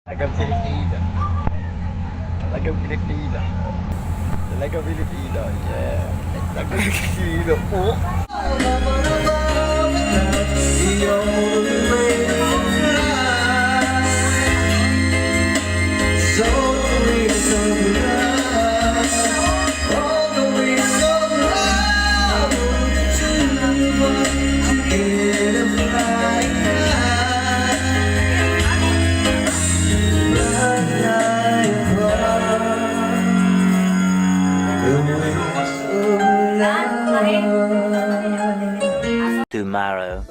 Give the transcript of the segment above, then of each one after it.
Talagang Pilipino. Talagang Pilipino. Talagang Pilipino. Yeah. Talagang Pilipino. Oh! Tomorrow.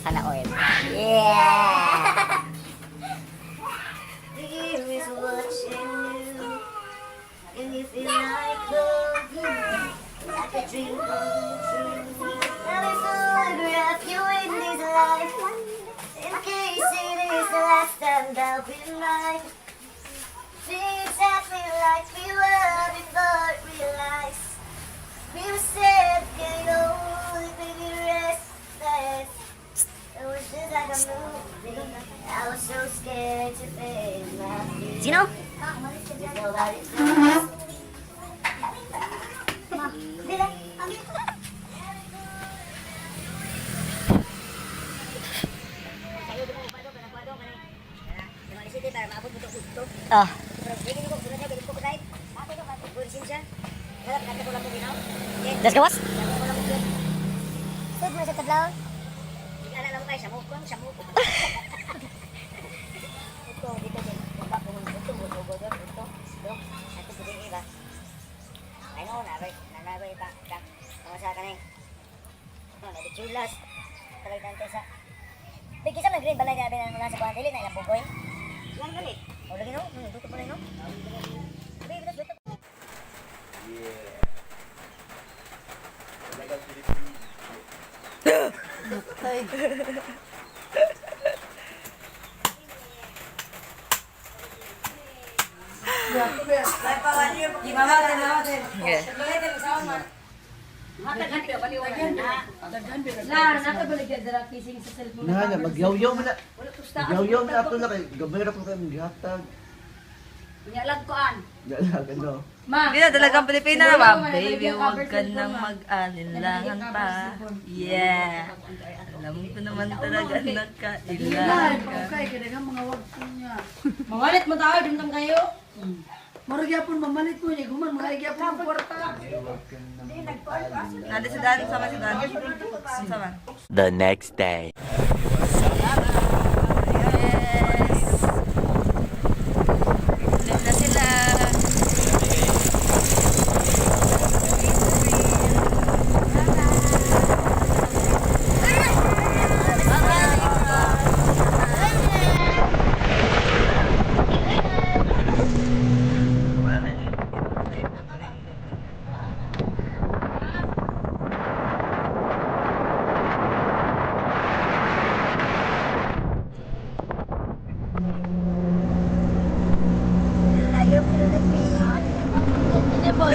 Sana all. Yeah! Here is watching you, and you feel like love, like a dream come true. Now it's photograph you in this life, in case it is the last time that we might be exactly like we were before we realized we were sad, getting old, baby restless. It was just like a movie. I was so scared to face my fears. Sino? There's nobody else. Oh. Das gawas? Sud mo sa tablaw? May kisa man green balay gabi na nasa kuwan dili na ilang bukoy. Lang dali. O lagi no, dito pa rin no. Abi, bitas bitas. Yeah. Talagang Pilipino. Nah, magyaw-yaw mo na. Magyaw-yaw mo na ito na kay gabay ra ko kayo maghatag. Nyalag ko an. Galag, ano. Hindi na talagang Pilipina na ba? Baby, huwag ka nang mag-alinlangan pa. Yeah. Alam ko naman talaga nagkailangan ka. Mawalit mo tao, dumdum kayo. Marugyapon mamalit mo niya, guman mga gyapon ng kwarta. Nadi si Dan, sama si Dan. Sama. The next day. Yes. Ulit na sila.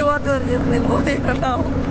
Water, may boy na tao.